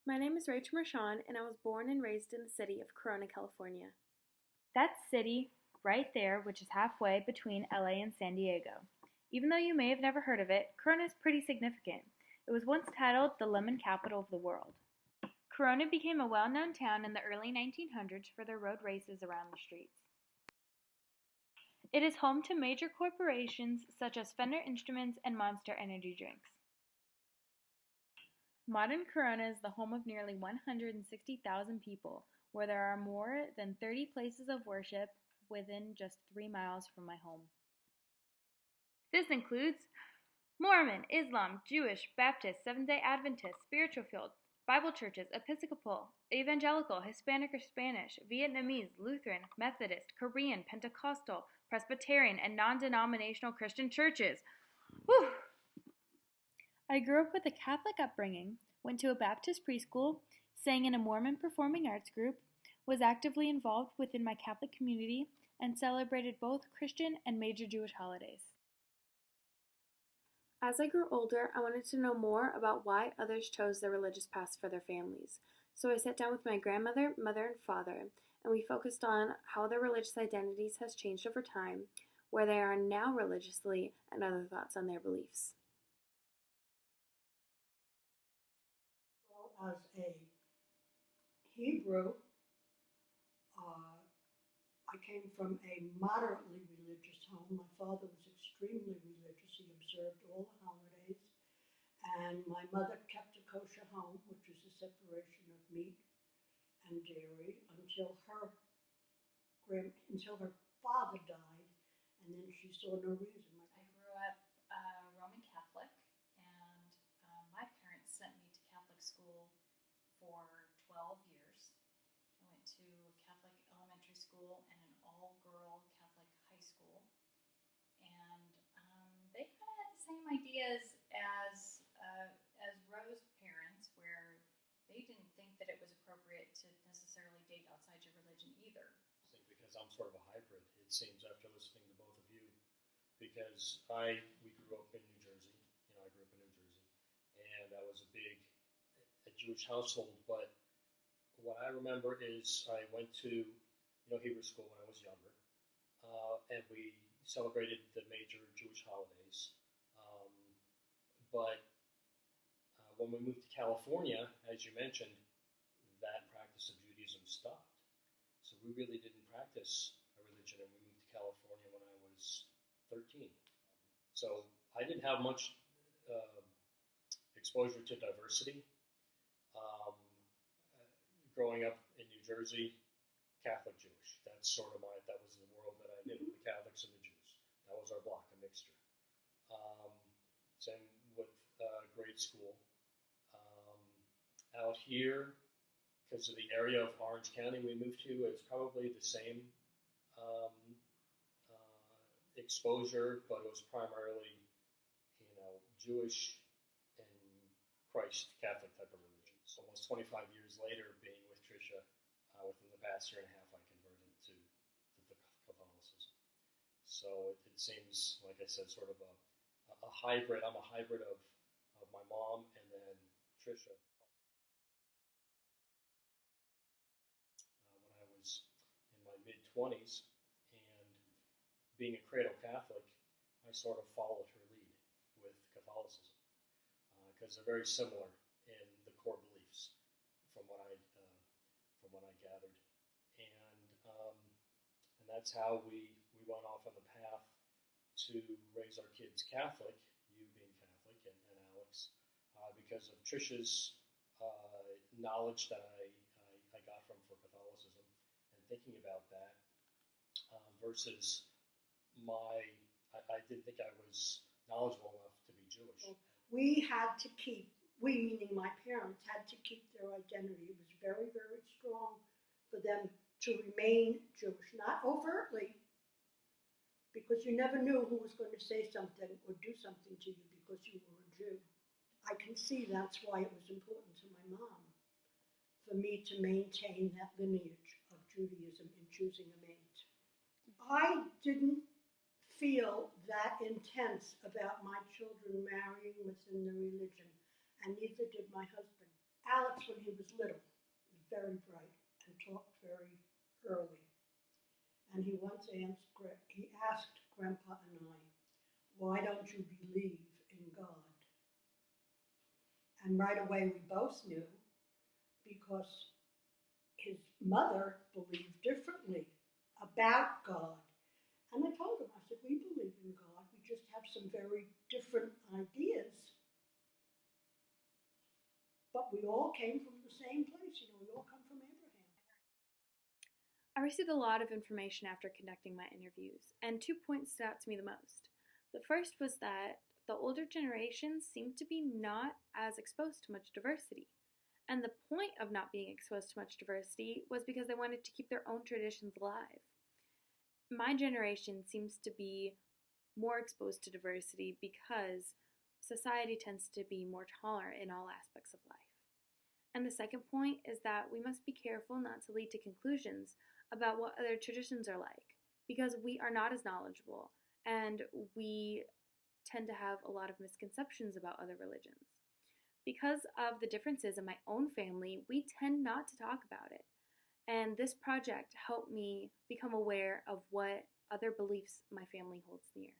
My name is Rachel Mershon, and I was born and raised in the city of Corona, California. That city right there, which is halfway between LA and San Diego. Even though you may have never heard of it, Corona is pretty significant. It was once titled the lemon capital of the world. Corona became a well-known town in the early 1900s for their road races around the streets. It is home to major corporations such as Fender Instruments and Monster Energy drinks. Modern Corona is the home of nearly 160,000 people, where there are more than 30 places of worship within just 3 miles from my home. This includes Mormon, Islam, Jewish, Baptist, Seventh-day Adventist, Spiritual-filled, Bible churches, Episcopal, Evangelical, Hispanic or Spanish, Vietnamese, Lutheran, Methodist, Korean, Pentecostal, Presbyterian, and non-denominational Christian churches. Whew! I grew up with a Catholic upbringing, went to a Baptist preschool, sang in a Mormon performing arts group, was actively involved within my Catholic community, and celebrated both Christian and major Jewish holidays. As I grew older, I wanted to know more about why others chose their religious paths for their families. So I sat down with my grandmother, mother, and father, and we focused on how their religious identities has changed over time, where they are now religiously, and other thoughts on their beliefs. Well, as a Hebrew, I came from a moderately religious home. My father was extremely religious. He observed all the holidays. And my mother kept a kosher home, which is a separation of meat and dairy, until her father died, and then she saw no reason. I grew up Roman Catholic, and my parents sent me to Catholic school for 12 years. I went to Catholic elementary school and an all-girl Catholic high school, and they kind of had the same ideas as Rose's parents, where they didn't think that it was appropriate to necessarily date outside your religion either. I think because I'm sort of a hybrid, it seems, after listening to both of you, because we grew up in New Jersey. I grew up in New Jersey, and I was a Jewish household. But what I remember is I went to Hebrew school when I was younger, and we celebrated the major Jewish holidays. But when we moved to California, as you mentioned, that practice of Judaism stopped. So we really didn't practice a religion, and we moved to California when I was 13. So I didn't have much exposure to diversity. Growing up in New Jersey, Catholic Jewish. That was the world that I knew, the Catholics and the Jews. That was our block, a mixture. Same with grade school. Out here, because of the area of Orange County we moved to, it's probably the same exposure, but it was primarily, Jewish and Christ Catholic type of religion. So almost 25 years later, being with Tricia, within the past year and a half, I converted to Catholicism. So it seems, like I said, sort of a hybrid. I'm a hybrid of my mom and then Tricia. When I was in my mid-20s, and being a cradle Catholic, I sort of followed her lead with Catholicism, because they're very similar in the core beliefs from what I gathered, and that's how we went off on the path to raise our kids Catholic. You being Catholic, and Alex, because of Tricia's knowledge that I got for Catholicism, and thinking about that versus I didn't think I was knowledgeable enough to be Jewish. We meaning my parents, had to keep their identity. It was very, very strong for them to remain Jewish, not overtly, because you never knew who was going to say something or do something to you because you were a Jew. I can see that's why it was important to my mom, for me to maintain that lineage of Judaism in choosing a mate. I didn't feel that intense about my children marrying within the religion, and neither did my husband. Alex, when he was little, was very bright and talked very early. And he once asked Grandpa and I, "Why don't you believe in God?" And right away we both knew, because his mother believed differently about God. And I told him, I said, "We believe in God. We just have some very different ideas. But we all came from the same place. We all come from Abraham." I received a lot of information after conducting my interviews, and 2 points stood out to me the most. The first was that the older generations seemed to be not as exposed to much diversity. And the point of not being exposed to much diversity was because they wanted to keep their own traditions alive. My generation seems to be more exposed to diversity because society tends to be more tolerant in all aspects of life. And the second point is that we must be careful not to lead to conclusions about what other traditions are like, because we are not as knowledgeable and we tend to have a lot of misconceptions about other religions. Because of the differences in my own family, we tend not to talk about it. And this project helped me become aware of what other beliefs my family holds near.